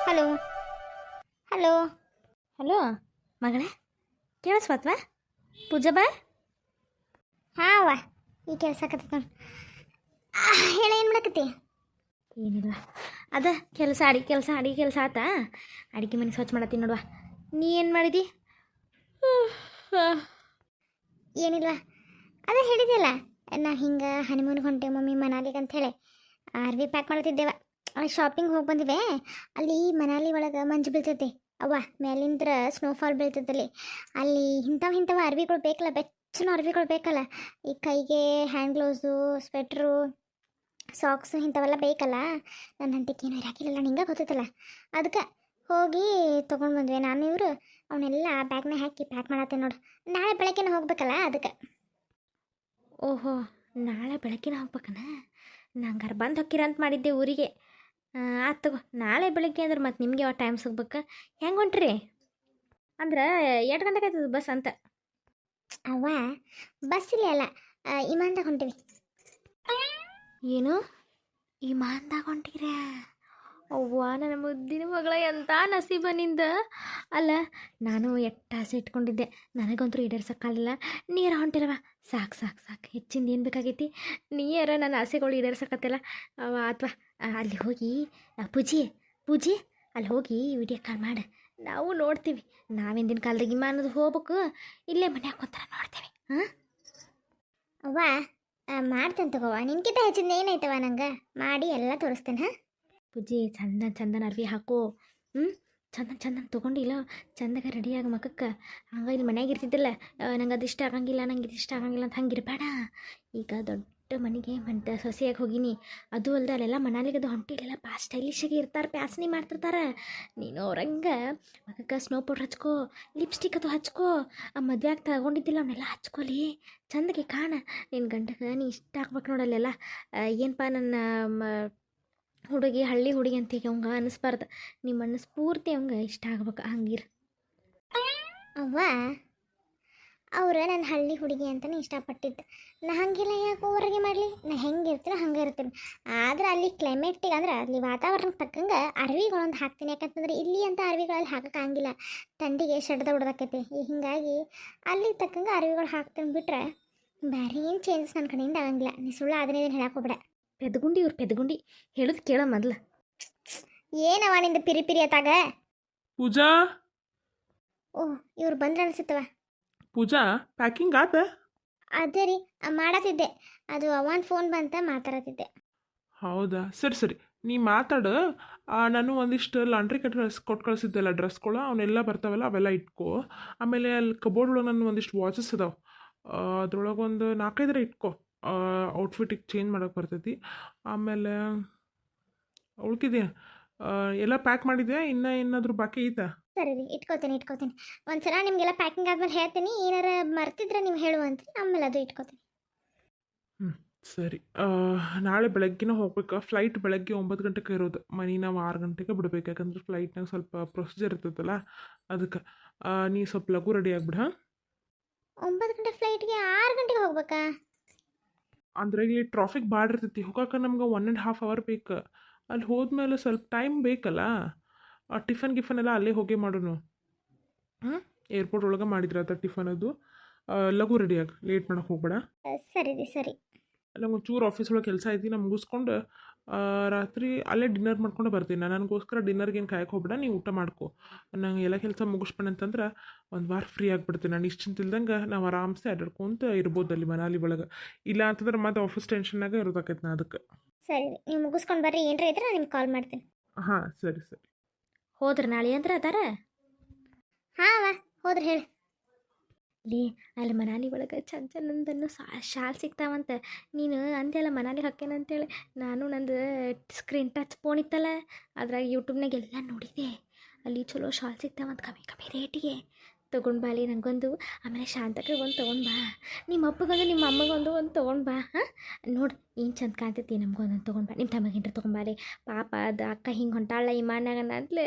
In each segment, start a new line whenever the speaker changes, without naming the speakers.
Hello hello.
Hello ಮಗಳೇ, ಕೇಳಿಸ್ವತ್ವಾ? ಪೂಜಾ ಬಾ.
ಹಾಂ ಅವ್ವ, ಈ ಕೆಲ್ಸಕತ್ತ ನೋಡಿ. ಹೇಳ, ಏನು ಮಾಡಕತ್ತಿ?
ಏನಿಲ್ಲ, ಅದ ಅಡಿಗೆ ಕೆಲಸ ಆತಾ. ಅಡಿಗೆ ಮನೆ ಸ್ವಚ್ಛ ಮಾಡತ್ತೀನಿ ನೋಡುವ. ನೀ ಏನು ಮಾಡಿದಿ?
ಏನಿಲ್ವ, ಅದೇ ಹೇಳಿದೆಯಲ್ಲ, ನಾ ಹಿಂಗೆ ಹನಿಮೂನ್ಗೆ ಹೊಂಟೆ ಮಮ್ಮಿ ಮನಾಲಿಗೆ ಅಂಥೇಳಿ ಅರ್ವಿ ಪ್ಯಾಕ್ ಮಾಡ್ತಿದ್ದೇವ. ಶಾಪಿಂಗ್ ಹೋಗಿ ಬಂದಿವೆ. ಅಲ್ಲಿ ಮನಾಲಿ ಒಳಗೆ ಮಂಜು ಬೀಳ್ತೈತಿ ಅವ್ವ, ಮೇಲಿಂದ್ರ ಸ್ನೋಫಾಲ್ ಬೀಳ್ತೈತಲ್ಲಿ. ಅಲ್ಲಿ ಇಂಥವು ಅರ್ವಿಗಳು ಬೇಕಲ್ಲ, ಬೆಚ್ಚನ ಅರ್ವಿಗಳು ಬೇಕಲ್ಲ. ಈ ಕೈಗೆ ಹ್ಯಾಂಡ್ ಗ್ಲೌಸು, ಸ್ವೆಟ್ರು, ಸಾಕ್ಸು ಇಂಥವೆಲ್ಲ ಬೇಕಲ್ಲ. ನನ್ನ ಹಂತಕ್ಕೇನು ಹಾಕಿಲ್ಲ, ನಿಂಗೆ ಗೊತ್ತೈತಲ್ಲ. ಅದಕ್ಕೆ ಹೋಗಿ ತೊಗೊಂಡು ಬಂದ್ವಿ. ನಾನು ಇವರು ಅವನ್ನೆಲ್ಲ ಬ್ಯಾಗ್ನಾಗ ಹಾಕಿ ಪ್ಯಾಕ್ ಮಾಡತ್ತೆ ನೋಡು. ನಾಳೆ ಬೆಳಗ್ಗೆನೇ ಹೋಗ್ಬೇಕಲ್ಲ ಅದಕ್ಕೆ.
ಓಹೋ, ನಾಳೆ ಬೆಳಗ್ಗೆನ ಹೋಗ್ಬೇಕನ? ನಂಗಾರ ಬಂದು ಹೊಕ್ಕಿರಂತ ಮಾಡಿದ್ದೆ ಊರಿಗೆ. ಆತು ತಗೋ, ನಾಳೆ ಬೆಳಗ್ಗೆ ಅಂದ್ರೆ ಮತ್ತೆ ನಿಮಗೆ ಯಾವ ಟೈಮ್ ಸಿಗ್ಬೇಕು? ಹೆಂಗೆ ಹೊಂಟ್ರಿ? ಅಂದ್ರೆ ಎಷ್ಟು ಗಂಟೆಗೆ ಆಯ್ತದ ಬಸ್ ಅಂತ?
ಅವ್ವ, ಬಸ್ ಇಲ್ಲ ಅಲ್ಲ, ಇಮಾನ್ದಾಗ ಹೊಂಟಿವಿ.
ಏನು ವಿಮಾನದಾಗ ಹೊಂಟಿರ? ಅವ್ವ, ನನ್ನ ಮುದ್ದಿನ ಮಗಳ, ಎಂಥ ನಸೀಬ ನಿಂದ. ಅಲ್ಲ, ನಾನು ಆಸೆ ಇಟ್ಕೊಂಡಿದ್ದೆ, ನನಗಂತೂ ಈಡೇರ್ಸೋಕ್ಕಾಗಲಿಲ್ಲ. ನೀರ ಹೊಂಟಿರವ, ಸಾಕು ಸಾಕು ಸಾಕು, ಹೆಚ್ಚಿಂದ ಏನು ಬೇಕಾಗೈತಿ? ನೀರ ನನ್ನ ಆಸೆಗಳು ಈಡೇರ್ಸಕತ್ತಿಲ್ಲ ಅಥವಾ ಅಲ್ಲಿ ಹೋಗಿ ಪೂಜೆ ಪೂಜೆ ಅಲ್ಲಿ ಹೋಗಿ ವಿಡಿಯೋ ಕಾಲ್ ಮಾಡು, ನಾವು ನೋಡ್ತೀವಿ. ನಾವಿಂದಿನ ಕಾಲದಾಗ ವಿಮಾನದ ಹೋಗ್ಬೇಕು, ಇಲ್ಲೇ ಮನೆ ಹಾಕೊಂತಾರ ನೋಡ್ತೇವೆ. ಹಾಂ
ಅವ್ವ, ಮಾಡ್ತೇನೆ ತಗೋವ. ನಿನ್ಕಿಂತ ಹೆಚ್ಚಿಂದ ಏನಾಯ್ತವ, ನಂಗೆ ಮಾಡಿ ಎಲ್ಲ ತೋರಿಸ್ತೇನೆ. ಹಾಂ
ಪೂಜೆ, ಚಂದನ ಅರ್ವಿ ಹಾಕೋ. ಚಂದನ ತೊಗೊಂಡಿಲ್ಲ, ಚಂದಾಗ ರೆಡಿಯಾಗಿ ಮಕ್ಕಕ್ಕೆ. ಹಂಗೆ ಇಲ್ಲಿ ಮನ್ಯಾಗ ಇರ್ತಿದ್ದಿಲ್ಲ, ನಂಗೆ ಅದು ಇಷ್ಟ ಆಗಂಗಿಲ್ಲ, ನಂಗೆ ಇದು ಇಷ್ಟ ಆಗಂಗಿಲ್ಲ ಅಂತ ಹಂಗೆ ಇರಬೇಡ. ಈಗ ದೊಡ್ಡ ಮನೆಗೆ ಸೊಸೆಯಾಗಿ ಹೋಗಿನಿ. ಅದು ಅಲ್ಲದೆ ಅಲ್ಲೆಲ್ಲ ಮನಾಲಿಗೆ ಅದು ಹೊಂಟಿಲೆಲ್ಲ ಸ್ಟೈಲಿಶಾಗಿ ಇರ್ತಾರೆ, ಪ್ಯಾಸ್ನಿ ಮಾಡ್ತಿರ್ತಾರೆ. ನೀನು ಅವ್ರಂಗೆ ಮಕ್ಕಕ್ಕೆ ಸ್ನೋ ಪೌಡ್ರ್ ಹಚ್ಕೋ, ಲಿಪ್ಸ್ಟಿಕ್ ಅದು ಹಚ್ಕೋ. ಆ ಮದುವೆಯಾಗಿ ತಗೊಂಡಿದ್ದಿಲ್ಲ ಅವನ್ನೆಲ್ಲ ಹಚ್ಕೊಲಿ, ಚಂದಗೆ ಕಾಣ. ನಿನ್ನ ಗಂಡಗೆ ನೀ ಇಷ್ಟ ಆಗ್ಬೇಕು ನೋಡಲ್ಲೆಲ್ಲ. ಏನಪ್ಪ ನನ್ನ ಹುಡುಗಿ ಹಳ್ಳಿ ಹುಡುಗಿ ಅಂತ ಈಗ ಅವಂಗೆ ಅನ್ನಿಸ್ಬಾರ್ದು. ನಿಮ್ಮ ಮನಸ್ಸು ಪೂರ್ತಿ ಅವಂಗೆ ಇಷ್ಟ ಆಗ್ಬೇಕು, ಹಂಗಿರ.
ಅವ್ವ, ಅವ್ರು ನನ್ನ ಹಳ್ಳಿ ಹುಡುಗಿ ಅಂತಲೇ ಇಷ್ಟಪಟ್ಟಿದ್ದು. ನಾ ಹಂಗಿಲ್ಲ, ಯಾಕೆ ಹೊರಗೆ ಮಾಡಲಿ? ನಾ ಹೆಂಗೆ ಇರ್ತೀನೋ ಹಂಗೆ ಇರ್ತೀನಿ. ಆದರೆ ಅಲ್ಲಿ ಕ್ಲೈಮೇಟಿಗೆ ಅಂದ್ರೆ ಅಲ್ಲಿ ವಾತಾವರಣಕ್ಕೆ ತಕ್ಕಂಗೆ ಅರ್ವಿಗಳೊಂದು ಹಾಕ್ತೀನಿ. ಯಾಕಂತಂದ್ರೆ ಇಲ್ಲಿ ಅಂತ ಅರ್ವಿಗಳಲ್ಲಿ ಹಾಕೋಕ್ಕಾಗಿಲ್ಲ, ಥಂಡಿಗೆ ಶಡ್ದ ಹೊಡ್ದಾಕೈತಿ. ಹಿಂಗಾಗಿ ಅಲ್ಲಿ ತಕ್ಕಂಗೆ ಅರ್ವಿಗಳು ಹಾಕ್ತೀನಿ ಬಿಟ್ರೆ ಬೇರೆ ಏನು ಚೇಂಜಸ್ ನನ್ನ ಕಡೆಯಿಂದ ಆಗಂಗಿಲ್ಲ. ನೀ ಸುಳ್ಳು ಅದನ್ನೇ ಹೇಳಕ್ಕೆ ಹೋಗ್ಬೇಡ.
ಪೆದ್ಗುಂಡಿ ಹೇಳೋದು ಕೇಳೋ ಮೊದಲು.
ಏನವ ನಿಂದು ಪಿರಿ ಪಿರಿ ಅತ್ತಾಗ?
ಪೂಜಾ,
ಓಹ್, ಇವ್ರು ಬಂದ್ರೆ ಅನ್ಸುತ್ತವ.
ಪೂಜಾ, ಪ್ಯಾಕಿಂಗ್ ಆತ?
ಅದೇ ರೀ, ಮಾಡತ್ತಿದ್ದೆ. ಅದು ಅವನ ಫೋನ್ ಬಂತ, ಮಾತಾಡತ್ತಿದ್ದೆ.
ಹೌದಾ, ಸರಿ ಸರಿ, ನೀ ಮಾತಾಡು. ನಾನು ಒಂದಿಷ್ಟು ಲಾಂಡ್ರಿ ಕೊಟ್ಟು ಕಳಿಸಿದ್ದೆಲ್ಲ ಡ್ರೆಸ್ಗಳು ಅವನ್ನೆಲ್ಲ ಬರ್ತಾವಲ್ಲ ಅವೆಲ್ಲ ಇಟ್ಕೋ. ಆಮೇಲೆ ಅಲ್ಲಿ ಕಬೋರ್ಡ್ ಒಳಗೆ ನನ್ನ ಒಂದಿಷ್ಟು ವಾಚಸ್ ಅದಾವೆ, ಅದ್ರೊಳಗೆ ಒಂದು 4-5 ಇಟ್ಕೋ. ಔಟ್ಫಿಟ್ಟಿಗೆ ಚೇಂಜ್ ಮಾಡೋಕೆ ಬರ್ತೈತಿ. ಆಮೇಲೆ ಉಳ್ಕಿದೆ ಎಲ್ಲ ಪ್ಯಾಕ್ ಮಾಡಿದ್ಯಾ? ಇನ್ನೂ ಏನಾದರೂ ಬಾಕಿ ಐತಾ?
ಸರಿ ರೀ, ಇಟ್ಕೋತೀನಿ. ಒಂದ್ಸಲ ನಿಮಗೆಲ್ಲ ಪ್ಯಾಕಿಂಗ್ ಆದ್ಮೇಲೆ ಹೇಳ್ತೀನಿ. ಏನಾರ ಮರ್ತಿದ್ರೆ ನೀವು ಹೇಳುವಂತ್ರಿ, ಆಮೇಲೆ ಅದು ಇಟ್ಕೋತೀನಿ.
ಹ್ಞೂ, ಸರಿ. ನಾಳೆ ಬೆಳಗ್ಗೆನೇ ಹೋಗ್ಬೇಕು. ಫ್ಲೈಟ್ ಬೆಳಗ್ಗೆ 9 ಗಂಟೆಗೆ ಇರೋದು. ಮನೆ ನಾವು 6 ಗಂಟೆಗೆ ಬಿಡ್ಬೇಕು, ಯಾಕಂದ್ರೆ ಫ್ಲೈಟ್ನಾಗ ಸ್ವಲ್ಪ ಪ್ರೊಸೀಜರ್ ಇರ್ತೈತಲ್ಲ ಅದಕ್ಕೆ. ನೀ ಸ್ವಲ್ಪ ಲಘು ರೆಡಿ ಆಗ್ಬಿಡ.
9 ಗಂಟೆ ಫ್ಲೈಟ್ಗೆ 6 ಗಂಟೆಗೆ ಹೋಗ್ಬೇಕಾ?
ಅಂದರೆ ಇಲ್ಲಿ ಟ್ರಾಫಿಕ್ ಭಾಳ ಇರ್ತೈತಿ, ಹೋಗೋಕೆ ನಮ್ಗೆ 1.5 ಅವರ್ ಬೇಕು. ಅಲ್ಲಿ ಹೋದ್ಮೇಲೆ ಸ್ವಲ್ಪ ಟೈಮ್ ಬೇಕಲ್ಲ. ಟಿಫನ್ ಎಲ್ಲ ಅಲ್ಲೇ ಹೋಗಿ ಮಾಡೋಣ. ಏರ್ಪೋರ್ಟ್ ಒಳಗೆ ಮಾಡಿದ್ರೆ ಆತ ಟಿಫನ್ ಅದು. ಲಘು ರೆಡಿಯಾಗಿ, ಲೇಟ್ ಮಾಡೋಕೆ ಹೋಗ್ಬೇಡ.
ಸರಿ ರೀ, ಸರಿ.
ನಂಗೆ ಒಂಚೂರು ಆಫೀಸ್ ಒಳಗೆ ಕೆಲಸ ಐತಿ, ನಾನು ಮುಗಿಸ್ಕೊಂಡು ರಾತ್ರಿ ಅಲ್ಲೇ ಡಿನ್ನರ್ ಮಾಡ್ಕೊಂಡು ಬರ್ತೀನಿ. ನನಗೋಸ್ಕರ ಡಿನ್ನರ್ಗೆ ಏನು ಕಾಯಕ್ಕೆ ಹೋಗ್ಬೇಡ, ನೀವು ಊಟ ಮಾಡ್ಕೊ. ನಂಗೆ ಎಲ್ಲ ಕೆಲಸ ಮುಗಿಸ್ಬೇಡ ಅಂತಂದ್ರೆ ಒಂದು ವಾರ ಫ್ರೀ ಆಗಿಬಿಡ್ತೀನಿ. ನಾನು ನಿಶ್ಚಿಂತಿಲ್ದಂಗೆ ನಾವು ಆರಾಮ್ಸೆ ಅಡ್ಡಾಡ್ಕೊಂತ ಇರ್ಬೋದು ಅಲ್ಲಿ ಮನಾಲಿ ಒಳಗೆ. ಇಲ್ಲ ಅಂತಂದ್ರೆ ಮತ್ತೆ ಆಫೀಸ್ ಟೆನ್ಷನ್ನಾಗ ಇರೋದಾಕೈತೆ ನಾ ಅದಕ್ಕೆ.
ಸರಿ ರೀ, ನೀವು ಮುಗಿಸ್ಕೊಂಡು ಬರ್ರಿ. ಏನರ ಇದ್ರೆ ನಾನು ನಿಮ್ಗೆ ಕಾಲ್ ಮಾಡ್ತೀನಿ.
ಹಾಂ, ಸರಿ.
ಹೋದ್ರೆ ನಾಳೆ ಅಂದ್ರೆ ಅದಾರ?
ಹಾಂ ಅವ್ವ, ಹೋದ್ರೆ ಹೇಳಿ.
ಲೇ, ಅಲ್ಲಿ ಮನಾಲಿ ಒಳಗೆ ಚಂದನ್ನು ಶಾಲ್ ಸಿಗ್ತಾವಂತ. ನೀನು ಅಂತೆಲ್ಲ ಮನಾಲಿ ಹಾಕೇನಂತೇಳಿ ನಾನು ನಂದು ಸ್ಕ್ರೀನ್ ಟಚ್ ಫೋನ್ ಇತ್ತಲ್ಲ, ಅದ್ರಾಗ ಯೂಟ್ಯೂಬ್ನಾಗ ಎಲ್ಲ ನೋಡಿದೆ. ಅಲ್ಲಿ ಚಲೋ ಶಾಲ್ ಸಿಗ್ತಾವಂತ ಕಮ್ಮಿ ರೇಟಿಗೆ. ತೊಗೊಂಡು ಬಾ ಅಲ್ಲಿ ನನಗೊಂದು, ಆಮೇಲೆ ಶಾಂತಕ್ಕೆ ಒಂದು ತೊಗೊಂಡು ಬಾ, ನಿಮ್ಮ ಅಪ್ಪಗೊಂದು ನಿಮ್ಮ ಅಮ್ಮಗೊಂದು ಒಂದು ತೊಗೊಂಡು ಬಾ. ಹಾಂ, ನೋಡಿ ಏನು ಚಂದ ಕಾಣ್ತೈತಿ, ನಮ್ಗೊಂದೊಂದು ತೊಗೊಂಡು ಬಾ. ನಿಮ್ಮ ತಮ್ಮಗೇನ್ರ ತೊಗೊಂಬಾರಿ. ಪಾಪ ಅದು ಅಕ್ಕ ಹಿಂಗೆ ಹೊಂಟಾಳ ಈ ಮಾನ್ಯಾಗನ ಅಂತಲೇ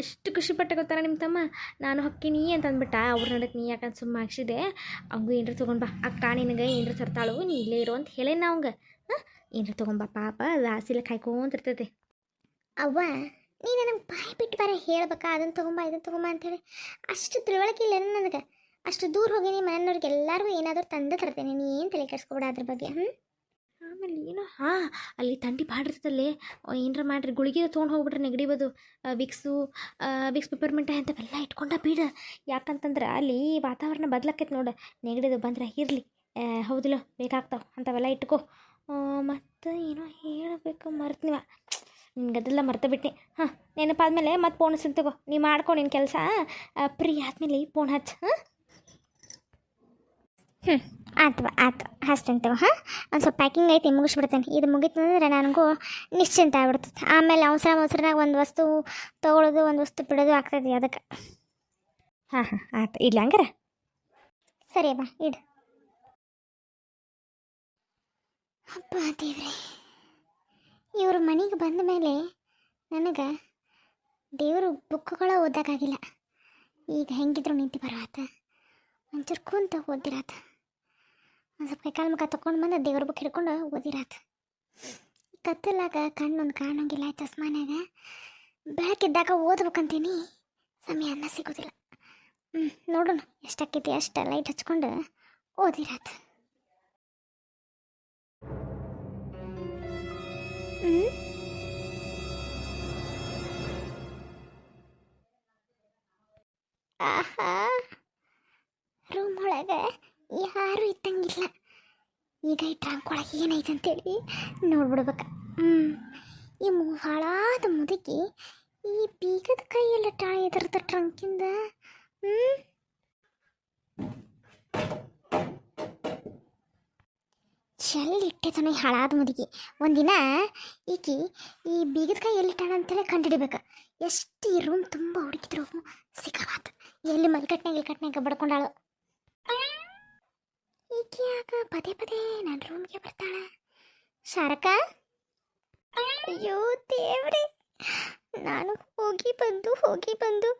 ಎಷ್ಟು ಖುಷಿ ಪಟ್ಟ ಗೊತ್ತಾರ ನಿಮ್ಮ ತಮ್ಮ. ನಾನು ಹೊಕ್ಕೀನಿ ಅಂತ ಅಂದ್ಬಿಟ್ಟ. ಅವ್ರ ನಡಕ್ಕೆ ನೀ ಯಾಕಂತ ಸುಮ್ಮ ಹಾಕ್ಸಿದೆ. ಅವಂಗೂ ಏನರ ತೊಗೊಂಡು ಬಾ. ಅಕ್ಕ ನಿನಗೆ ಏನರ ತರ್ತಾಳು, ನೀ ಇಲ್ಲೇ ಇರು ಅಂತ ಹೇಳೇನ ಅವಂಗೆ. ಹಾಂ, ಏನರ ತೊಗೊಂಬಾ, ಪಾಪ ಅದು ಆಸೆಲೆ ಕಾಯ್ಕೊಂತಿರ್ತೈತೆ.
ಅವ್ವ, ನೀ ನನಗೆ ಬಾಯಿ ಬಿಟ್ಟು ಬರ ಹೇಳ್ಬೇಕಾ ಅದನ್ನು ತೊಗೊಂಬ ಇದನ್ನು ತೊಗೊಂಬ ಅಂಥೇಳಿ. ಅಷ್ಟು ತಿಳುವಳಿಕೆ ಇಲ್ಲ ನನಗೆ. ಅಷ್ಟು ದೂರ ಹೋಗೀನಿ, ಮನೆಯವ್ರಿಗೆ ಎಲ್ಲರಿಗೂ ಏನಾದರೂ ತಂದು ತರ್ತೇನೆ. ನೀ ಏನು ತಲೆ ಕೆಡಿಸ್ಕೊಬೇಡ ಅದ್ರ ಬಗ್ಗೆ.
ಆಮೇಲೆ ಏನೋ ಅಲ್ಲಿ ತಂಡಿ ಭಾಳ ಇರ್ತದಲ್ಲಿ ಏನರ ಮಾಡಿರಿ ಗುಳಿಗೆ ತೊಗೊಂಡು ಹೋಗ್ಬಿಟ್ರೆ ನೆಗಡಿ ಬದು ವಿಕ್ಸ್ ಪೆಪರ್ಮೆಂಟ್ ಅಂಥವೆಲ್ಲ ಇಟ್ಕೊಂಡ ಬಿಡ. ಯಾಕಂತಂದ್ರೆ ಅಲ್ಲಿ ವಾತಾವರಣ ಬದಲಾಕೈತೆ ನೋಡು, ನೆಗಡಿದು ಬಂದ್ರೆ ಇರಲಿ, ಹೌದಿಲ್ಲ, ಬೇಕಾಗ್ತಾವೆ ಅಂಥವೆಲ್ಲ ಇಟ್ಕೋ. ಮತ್ತು ಏನೋ ಹೇಳಬೇಕು ಮರ್ತೀವ, ನಿನ್ಗದೆಲ್ಲ ಮರ್ತು ಬಿಟ್ಟು. ನೆನಪಾದ್ಮೇಲೆ ಮತ್ತೆ ಫೋನ್ ಸಿಗ್ತಗೋ, ನೀ ಮಾಡ್ಕೊ ನಿನ್ನ ಕೆಲಸ. ಫ್ರೀ ಆದಮೇಲೆ ಫೋನ್ ಹಚ್ಚ.
ಆಯ್ತು ಹಚ್ತೇನೆ ತಗೋ. ಒಂದು ಸ್ವಲ್ಪ ಪ್ಯಾಕಿಂಗ್ ಐತಿ, ಮುಗಿಸ್ಬಿಡ್ತೇನೆ. ಇದು ಮುಗಿತಂದ್ರೆ ನನಗೂ ನಿಶ್ಚಿಂತ ಆಗ್ಬಿಡ್ತದೆ. ಆಮೇಲೆ ಅವಸರನಾಗ ಒಂದು ವಸ್ತು ತೊಗೊಳೋದು ಒಂದು ವಸ್ತು ಬಿಡೋದು ಆಗ್ತದೆ ಅದಕ್ಕೆ.
ಆಯ್ತು ಇಡ್ಲಿ ಹಂಗಾರ.
ಸರಿ ಬಾ ಇಡು. ಅಪ್ಪ ದೇವ್ರೆ, ಇವ್ರ ಮನೆಗೆ ಬಂದ ಮೇಲೆ ನನಗೆ ದೇವರು ಬುಕ್ಗಳ ಓದೋಕ್ಕಾಗಿಲ್ಲ. ಈಗ ಹೆಂಗಿದ್ರು ನಿಂತು ಬರೋತ, ಒಂಚೂರು ಕುಂತ ಓದಿರಾತ, ಒಂದು ಸ್ವಲ್ಪ ಕೈಕಾಲು ಮುಖ ತೊಗೊಂಡು ಬಂದು ದೇವ್ರ ಬುಕ್ ಹಿಡ್ಕೊಂಡು ಓದಿರಾತ. ಕತ್ತಲಾಗ ಕಣ್ಣೊಂದು ಕಾಣೋಂಗಿಲ್ಲ ಚಸ್ಮಾನಾಗ. ಬೆಳಕಿದ್ದಾಗ ಓದ್ಬೇಕಂತೀನಿ, ಸಮಯನ ಸಿಗೋದಿಲ್ಲ. ನೋಡೋಣ ಎಷ್ಟಾಕೈತಿ ಅಷ್ಟು ಲೈಟ್ ಹಚ್ಕೊಂಡು ಓದಿರಾತ. ಆಹಾ, ರೂಮ್ ಒಳಗೆ ಯಾರೂ ಇದ್ದಂಗಿಲ್ಲ. ಈಗ ಈ ಟ್ರಂಕ್ ಒಳಗೆ ಏನೈತೆ ಅಂತೇಳಿ ನೋಡ್ಬಿಡ್ಬೇಕು. ಈ ಹಾಳಾದ ಮುದುಕಿ ಈ ಬೀಗದ ಕೈಯೆಲ್ಲ ಟಾಳಿ ಎದರ್ತ ಟ್ರಂಕಿಂದ. ಚೆಲ್ಲಿಟ್ಟೆತಾನೆ ಹಾಳಾದ ಮುದುಕಿ. ಒಂದಿನ ಈಕಿ ಈ ಬೀಗದ ಕೈ ಎಲ್ಲಿ ಟಾಳ ಅಂತೇಳಿ ಕಂಡುಹಿಡಿಬೇಕು. ಎಷ್ಟು ಈ ರೂಮ್ ತುಂಬ ಹುಡುಕಿದ್ರು ಸಿಗವಾತು. ಎಲ್ಲಿ ಮಲ್ಕಟ್ನಾಗ ಬಡ್ಕೊಂಡಾಳು. ಈಕೆ ಆಗ ಪದೇ ಪದೇ ನನ್ನ ರೂಮ್ಗೆ ಬರ್ತಾಳೆ. ಶಾರಕ, ಅಯ್ಯೋ ದೇವ್ರೆ, ನಾನು ಹೋಗಿ ಬಂದು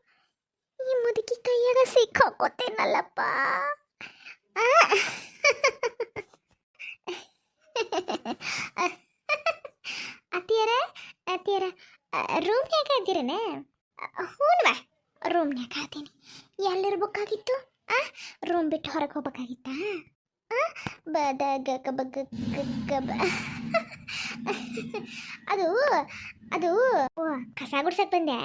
ಈ ಮುದುಕಿ ಕೈಯಾಗ ಸಿಕ್ಕಾಕೋತೇನಲ್ಲಪ್ಪ. ಅತ್ತಿಯರ ರೂಮ್ನ್ಯಾಗ ಇದ್ದೀರನೇ? ಹ್ಞೂನ್ವಾ, ರೂಮ್ನ್ಯಾಗ ಆತೀನಿ. ಎಲ್ಲಿರ್ಬೇಕಾಗಿತ್ತು? ರೂಮ್ ಬಿಟ್ಟು ಹೊರಗೆ ಹೋಗ್ಬೇಕಾಗಿತ್ತಾ? ಅದು ಕಸ ಗುಡ್ಸಕ್ ಬಂದೆ.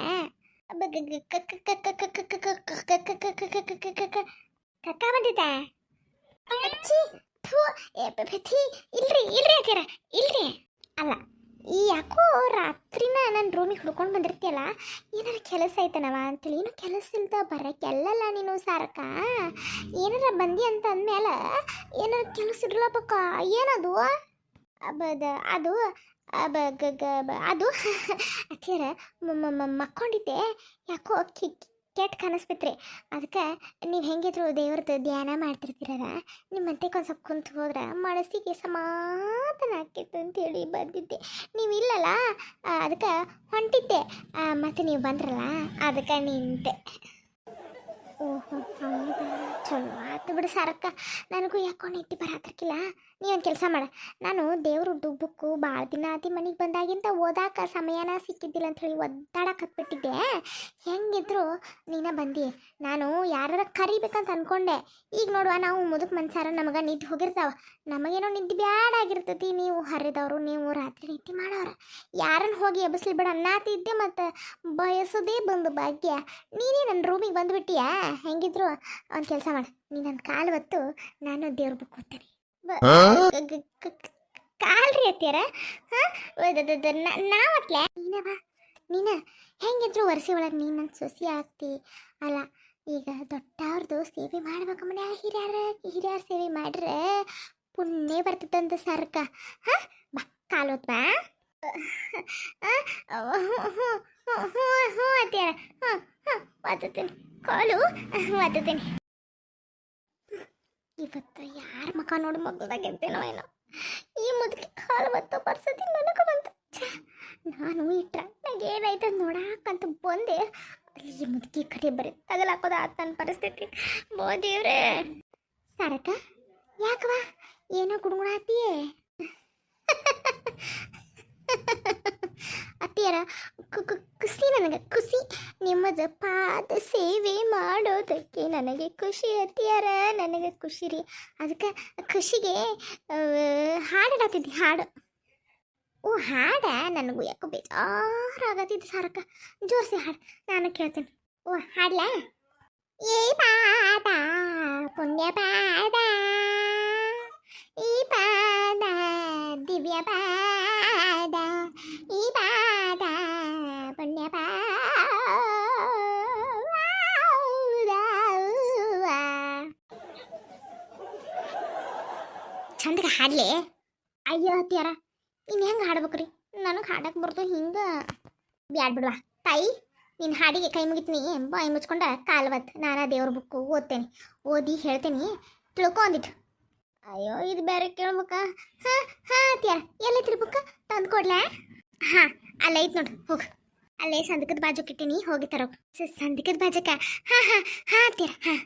ಕಕ್ಕ ಬಂದಿದ್ದ? ಇಲ್ರಿ ಯಾಕ್ಯಾರ ಇಲ್ರಿ. ಅಲ್ಲ, ಈ ಯಾಕೋ ರಾತ್ರಿನ ನನ್ನ ರೂಮಿಗೆ ಹುಡ್ಕೊಂಡು ಬಂದಿರ್ತೀಯಲ್ಲ, ಏನಾರ ಕೆಲಸ ಐತನವ ಅಂತೇಳಿ. ಏನೋ ಕೆಲಸ ಇಲ್ದ ಬರೋಕ್ಕೆಲ್ಲಲ್ಲ ನೀನು ಸಾರಕ. ಏನಾರ ಬಂದಿ ಅಂತ ಅಂದಮೇಲೆ ಏನಾರ ಕೆಲಸ ಇರ್ಲಬೇಕ. ಏನದು ಅದು ಅದು ಅತ್ತಿಯರ ಮಕ್ಕೊಂಡಿದ್ದೆ, ಯಾಕೋ ಕೆಟ್ಟ ಕನಸ್ಬಿಟ್ರಿ. ಅದಕ್ಕೆ ನೀವು ಹೆಂಗಿದ್ರು ದೇವ್ರದ್ದು ಧ್ಯಾನ ಮಾಡ್ತಿರ್ತೀರಲ್ಲ, ನಿಮ್ಮ ಮಂತೆಗೆ ಒಂದು ಸ್ವಲ್ಪ ಕುಂತು ಹೋದ್ರೆ ಮನಸ್ಸಿಗೆ ಸಮಾಧಾನ ಆಕೈತೆ ಅಂತೇಳಿ ಬಂದಿದ್ದೆ. ನೀವು ಇಲ್ಲಲ್ಲ, ಅದಕ್ಕೆ ಹೊಂಟಿದ್ದೆ. ಮತ್ತು ನೀವು ಬಂದ್ರಲ್ಲ, ಅದಕ್ಕೆ ನಿಂತೆ. ಓಹೋ, ಹೌದಾ, ಚಲೋ ಆಯ್ತು ಬಿಡು ಸಾರಕ್ಕ. ನನಗೂ ಯಾಕೋ ನಿದ್ದೆ ಬರತ್ತಿರ್ಕಿಲ್ಲ. ನೀವೊಂದು ಕೆಲಸ ಮಾಡ, ನಾನು ದೇವ್ರದ್ದು ಬುಕ್ಕು ಭಾಳ ದಿನ ಆತಿ ಮನೆಗೆ ಬಂದಾಗಿಂತ ಓದಾಕ ಸಮಯನ ಸಿಕ್ಕಿದ್ದಿಲ್ಲ ಅಂಥೇಳಿ ಒದ್ದಾಡಕ್ಕೆ ಹತ್ಬಿಟ್ಟಿದ್ದೆ. ಹೆಂಗಿದ್ರು ನೀನ ಬಂದಿ, ನಾನು ಯಾರ ಕರಿಬೇಕಂತ ಅಂದ್ಕೊಂಡೆ. ಈಗ ನೋಡುವ, ನಾವು ಮುದುಕ್ ಮನ್ಸಾರ ನಮಗೆ ನಿದ್ದೆ ಹೋಗಿರ್ತಾವ, ನಮಗೇನೋ ನಿದ್ದೆ ಬ್ಯಾಡ ಆಗಿರ್ತೈತಿ. ನೀವು ಹರಿದವರು, ನೀವು ರಾತ್ರಿ ನಿದ್ದೆ ಮಾಡೋರು, ಯಾರನ್ನು ಹೋಗಿ ಎಬ್ಬಿಸ್ಲಿ ಬಿಡ ಅನ್ನತ್ತಿದ್ದೆ. ಮತ್ತು ಬಯಸೋದೇ ಬಂದು ಭಾಗ್ಯ. ನೀನೇ ನನ್ನ ರೂಮಿಗೆ ಬಂದುಬಿಟ್ಟಿಯಾ? ಹೆಂಗಿದ್ರು ಒಂದು ಕೆಲಸ ಮಾಡು, ನೀ ನನ್ನ ಕಾಲು ಹೊತ್ತು ನಾನು ದೇವ್ರ ಬುಕ್ ಓದ್ತೀನಿ. ಕಾಲ್ರಿ ಅತ್ತಿಯರ? ನಾವತ್ಲೆ ನೀನ ಹೆಂಗಿದ್ರು ವರ್ಷಿ ಒಳಗೆ ನೀನು ನನ್ನ ಸೊಸಿ ಆಗ್ತಿ ಅಲ್ಲ. ಈಗ ದೊಡ್ಡವ್ರದ್ದು ಸೇವೆ ಮಾಡ್ಬೇಕು. ಮನೆ ಹಿರಿಯರ ಸೇವೆ ಮಾಡ್ರೆ ಪುಣ್ಯ ಬರ್ತದಂತ ಸರ್ಕ. ಬಾ ಕಾಲು ಹೊತ್ ಬಾ. ಹ್ಞೂ ಅತ್ತಿಯರ, ಒತ್ತುತ್ತೇನೆ ಕಾಲು, ಒತ್ತುತ್ತೇನೆ. ಇವತ್ತು ಯಾರ ಮಕ ನೋಡಿ ಮಗ್ಳದಾಗೆದ್ದೇನೋ ಏನೋ. ಈ ಮುದುಕಿ ಕಾಲು ಒತ್ತೋ ಪರಿಸ್ಥಿತಿ ನನಗೆ ಬಂತು. ನಾನು ಈ ಟ್ರಕ್ನಾಗ ಏನಾಯ್ತು ನೋಡಾಕಂತ ಬಂದೆ, ಅಲ್ಲಿ ಈ ಮುದುಕಿ ಕಡೆ ಬರೀ ತಗಲಾಕೋದ ಆತ ನನ್ನ ಪರಿಸ್ಥಿತಿ. ಬೋ ದೇವ್ರೆ. ಸಾರಕ, ಯಾಕವಾ ಏನೋ ಗುಣಗುಣ ಆತಿಯೇ? ಅತ್ತಿಯರ ಅತ್ತಿಯರ ಖುಷಿ ನನಗೆ ಖುಷಿ ನಿಮ್ಮದು ಪಾದ ಸೇವೆ ಮಾಡೋದಕ್ಕೆ ನನಗೆ ಖುಷಿ ಅತ್ತಿಯರ ನನಗೆ ಖುಷಿ ರೀ ಅದಕ್ಕೆ ಖುಷಿಗೆ ಹಾಡಾಡತ್ತಿದ್ದೆ ಹಾಡು ಓ ಹಾಡ ನನಗೂ ಯಾಕೋ ಬೇಜಾರಾಗತ್ತಿದ್ದು ಸಾರಕ್ಕ ಜೋರಿಸಿ ಹಾಡು ನಾನು ಕೇಳ್ತೀನಿ ಓ ಹಾಡ್ಲಾ ಏ ಪಾದ ಪುಣ್ಯ ಪಾದ ಈ ಪಾದ ದಿವ್ಯ ಪಾದ ಈ ಪಾದ ಪುಣ್ಯ ಪಾದ ಚಂದಗೆ ಹಾಡ್ಲಿ ಅಯ್ಯೋ ಹತ್ತಿಯಾರ ಇನ್ನು ಹೆಂಗೆ ಹಾಡ್ಬೇಕ್ರಿ ನನಗೆ ಹಾಡಕ್ಕೆ ಬರ್ತು ಹಿಂಗೆ ಬ್ಯಾಡ್ ಬಿಡ್ವಾ ತಾಯಿ ನಿನ್ನ ಹಾಡಿಗೆ ಕೈ ಮುಗಿತೀನಿ ಬಾಯಿ ಮುಚ್ಕೊಂಡ ಕಾಲ್ವತ್ ನಾನು ದೇವ್ರ ಬುಕ್ಕು ಓದ್ತೇನೆ ಓದಿ ಹೇಳ್ತೇನೆ ತಿಳ್ಕೊ ಅಂದಿಟ್ಟು ಅಯ್ಯೋ ಇದು ಬೇರೆ ಕೇಳ್ಬೇಕಾ ಹಾಂ ಹಾಂ ಅತ್ತಿಯಾರ ಎಲ್ಲೈತ್ರಿ ಬುಕ್ಕ ತಂದು ಕೊಡ್ಲಾ ಹಾಂ ಅಲ್ಲ ಐತ್ ನೋಡ್ರಿ ಹೋಗು ಅಲ್ಲೇ ಸಂದಕದ ಬಾಜುಕ್ ಇಟ್ಟೀನಿ ಹೋಗಿ ತರೋ ಸಂದಕದ ಬಾಜುಕ ಹಾಂ ಹಾಂ ಹಾಂ ಅತ್ತಿಯಾರ ಹಾಂ